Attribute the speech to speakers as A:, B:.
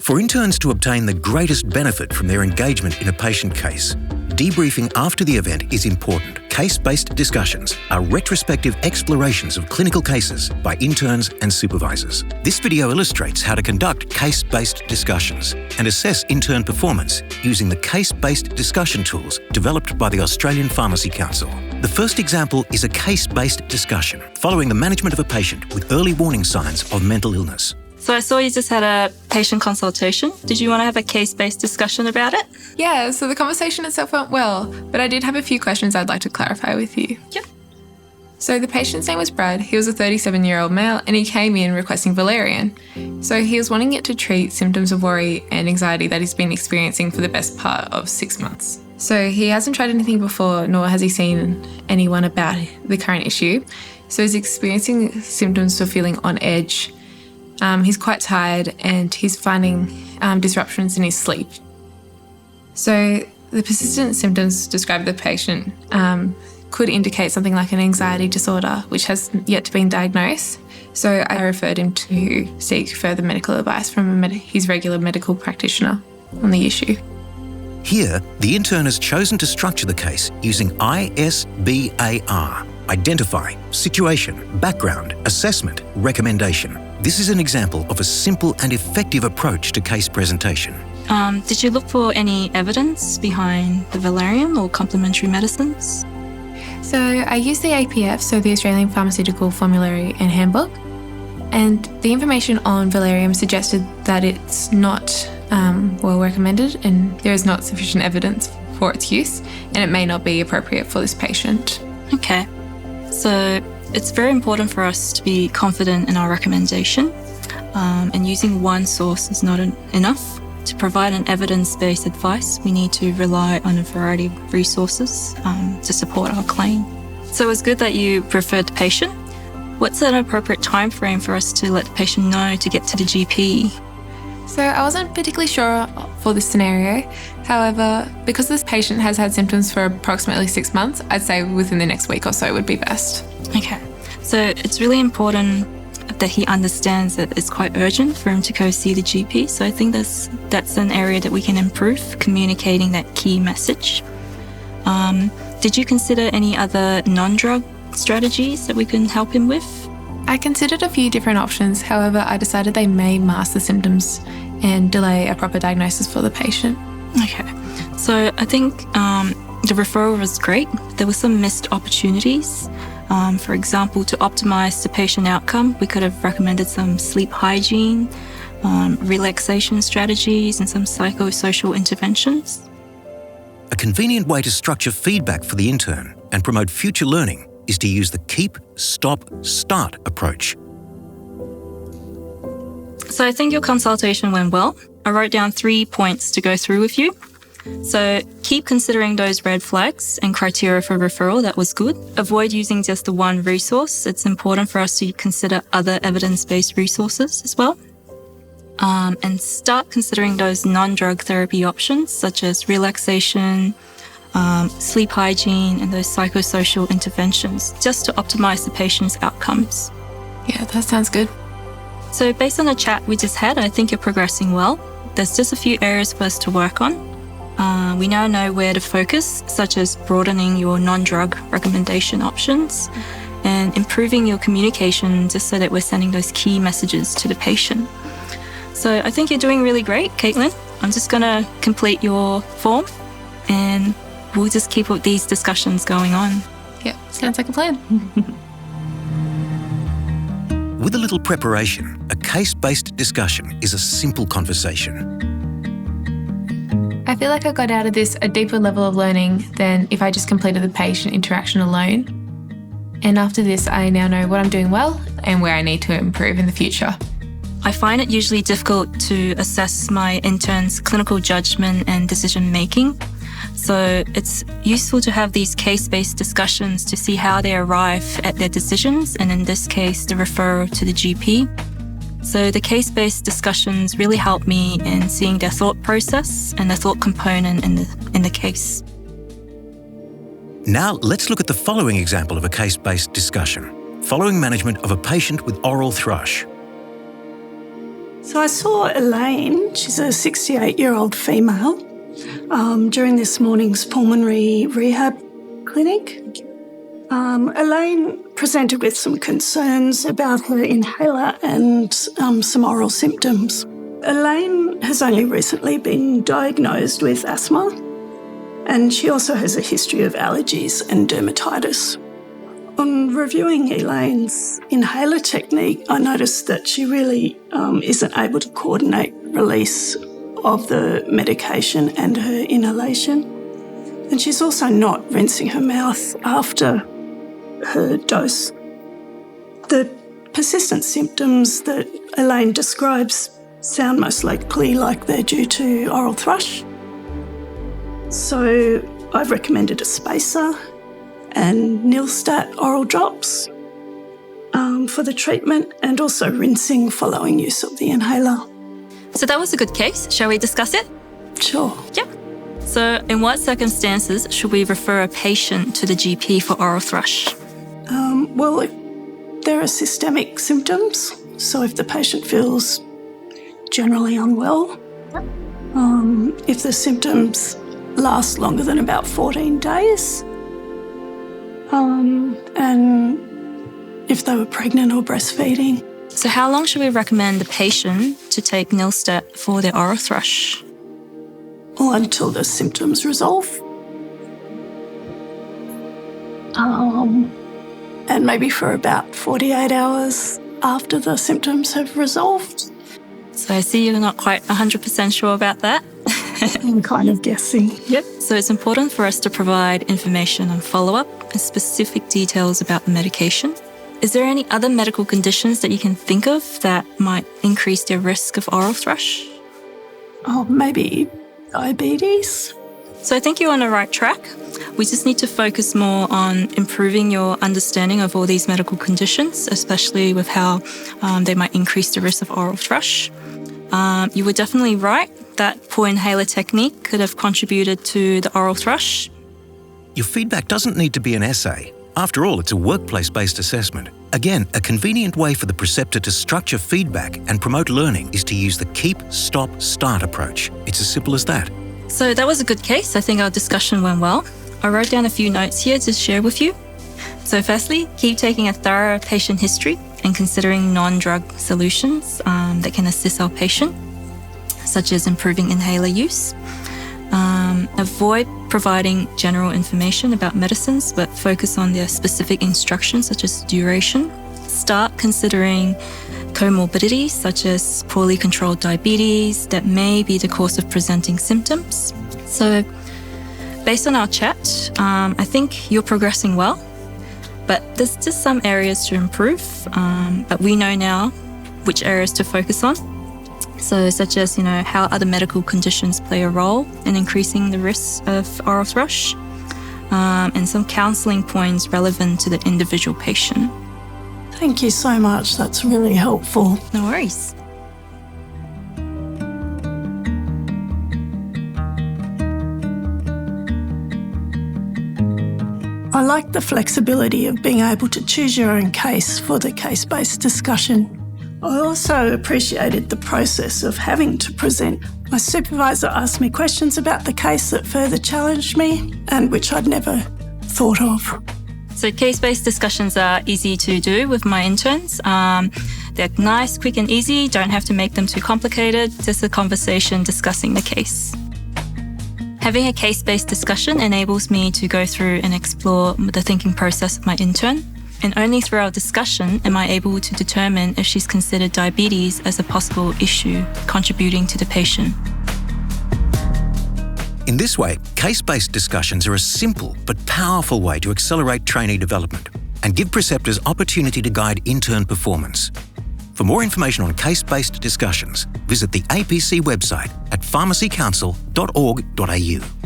A: For interns to obtain the greatest benefit from their engagement in a patient case, debriefing after the event is important. Case-based discussions are retrospective explorations of clinical cases by interns and supervisors. This video illustrates how to conduct case-based discussions and assess intern performance using the case-based discussion tools developed by the Australian Pharmacy Council. The first example is a case-based discussion following the management of a patient with early warning signs of mental illness.
B: So I saw you just had a patient consultation. Did you want to have a case-based discussion about it?
C: Yeah, so the conversation itself went well, but I did have a few questions I'd like to clarify with you.
B: Yep.
C: So the patient's name was Brad. He was a 37-year-old male and he came in requesting valerian. So he was wanting it to treat symptoms of worry and anxiety that he's been experiencing for the best part of 6 months. So he hasn't tried anything before, nor has he seen anyone about the current issue. So he's experiencing symptoms of feeling on edge. He's quite tired and he's finding disruptions in his sleep. So the persistent symptoms described by the patient could indicate something like an anxiety disorder, which has yet to be diagnosed. So I referred him to seek further medical advice from his regular medical practitioner on the issue.
A: Here, the intern has chosen to structure the case using ISBAR: identify, situation, background, assessment, recommendation. This is an example of a simple and effective approach to case presentation.
B: Did you look for any evidence behind the valerian or complementary medicines?
C: So I used the APF, so the Australian Pharmaceutical Formulary and Handbook, and the information on valerian suggested that it's not well recommended and there is not sufficient evidence for its use, and it may not be appropriate for this patient.
B: Okay, so it's very important for us to be confident in our recommendation, and using one source is not enough. To provide an evidence-based advice, we need to rely on a variety of resources to support our claim. So it's good that you referred the patient. What's an appropriate time frame for us to let the patient know to get to the GP?
C: So I wasn't particularly sure for this scenario. However, because this patient has had symptoms for approximately 6 months, I'd say within the next week or so would be best.
B: Okay, so it's really important that he understands that it's quite urgent for him to go see the GP. So I think that's an area that we can improve, communicating that key message. Did you consider any other non-drug strategies that we can help him with?
C: I considered a few different options. However, I decided they may mask the symptoms and delay a proper diagnosis for the patient.
B: Okay, so I think the referral was great. There were some missed opportunities. For example, to optimize the patient outcome, we could have recommended some sleep hygiene, relaxation strategies, and some psychosocial interventions.
A: A convenient way to structure feedback for the intern and promote future learning is to use the keep, stop, start approach.
B: So I think your consultation went well. I wrote down 3 points to go through with you. So keep considering those red flags and criteria for referral. That was good. Avoid using just the one resource. It's important for us to consider other evidence-based resources as well. And start considering those non-drug therapy options such as relaxation, sleep hygiene, and those psychosocial interventions just to optimize the patient's outcomes.
C: Yeah, that sounds good.
B: So based on the chat we just had, I think you're progressing well. There's just a few areas for us to work on. We now know where to focus, such as broadening your non-drug recommendation options and improving your communication just so that we're sending those key messages to the patient. So I think you're doing really great, Caitlin. I'm just going to complete your form and we'll just keep these discussions going on.
C: Yeah, sounds like a plan.
A: With a little preparation, a case-based discussion is a simple conversation.
C: I feel like I got out of this a deeper level of learning than if I just completed the patient interaction alone. And after this, I now know what I'm doing well and where I need to improve in the future.
B: I find it usually difficult to assess my interns' clinical judgment and decision making. So it's useful to have these case-based discussions to see how they arrive at their decisions, and in this case, the referral to the GP. So the case-based discussions really help me in seeing their thought process and the thought component in the case.
A: Now let's look at the following example of a case-based discussion, following management of a patient with oral thrush.
D: So I saw Elaine, she's a 68-year-old female, during this morning's pulmonary rehab clinic. Elaine presented with some concerns about her inhaler and some oral symptoms. Elaine has only recently been diagnosed with asthma, and she also has a history of allergies and dermatitis. On reviewing Elaine's inhaler technique, I noticed that she really isn't able to coordinate release of the medication and her inhalation. And she's also not rinsing her mouth after her dose. The persistent symptoms that Elaine describes sound most likely like they're due to oral thrush. So I've recommended a spacer and Nilstat oral drops for the treatment, and also rinsing following use of the inhaler.
B: So that was a good case. Shall we discuss it?
D: Sure.
B: Yeah. So in what circumstances should we refer a patient to the GP for oral thrush?
D: Well, if there are systemic symptoms, so if the patient feels generally unwell, if the symptoms last longer than about 14 days, and if they were pregnant or breastfeeding.
B: So how long should we recommend the patient to take Nilstat for their oral thrush?
D: Or until the symptoms resolve. And maybe for about 48 hours after the symptoms have resolved.
B: So I see you're not quite 100% sure about that.
D: I'm kind of guessing.
B: Yep. So it's important for us to provide information on follow-up and specific details about the medication. Is there any other medical conditions that you can think of that might increase their risk of oral thrush?
D: Oh, maybe diabetes?
B: So I think you're on the right track. We just need to focus more on improving your understanding of all these medical conditions, especially with how they might increase the risk of oral thrush. You were definitely right that poor inhaler technique could have contributed to the oral thrush.
A: Your feedback doesn't need to be an essay. After all, it's a workplace-based assessment. Again, a convenient way for the preceptor to structure feedback and promote learning is to use the keep, stop, start approach. It's as simple as that.
B: So that was a good case. I think our discussion went well. I wrote down a few notes here to share with you. So firstly, keep taking a thorough patient history and considering non-drug solutions that can assist our patient, such as improving inhaler use. Avoid providing general information about medicines, but focus on their specific instructions, such as duration. Start considering comorbidities, such as poorly controlled diabetes, that may be the cause of presenting symptoms. So based on our chat, I think you're progressing well, but there's just some areas to improve. But we know now which areas to focus on. So such as, how other medical conditions play a role in increasing the risk of oral thrush, and some counselling points relevant to the individual patient.
D: Thank you so much. That's really helpful.
B: No worries.
D: I like the flexibility of being able to choose your own case for the case-based discussion. I also appreciated the process of having to present. My supervisor asked me questions about the case that further challenged me and which I'd never thought of.
B: So case-based discussions are easy to do with my interns. They're nice, quick and easy. Don't have to make them too complicated. Just a conversation discussing the case. Having a case-based discussion enables me to go through and explore the thinking process of my intern. And only through our discussion am I able to determine if she's considered diabetes as a possible issue contributing to the patient.
A: In this way, case-based discussions are a simple but powerful way to accelerate trainee development and give preceptors opportunity to guide intern performance. For more information on case-based discussions, visit the APC website at pharmacycouncil.org.au.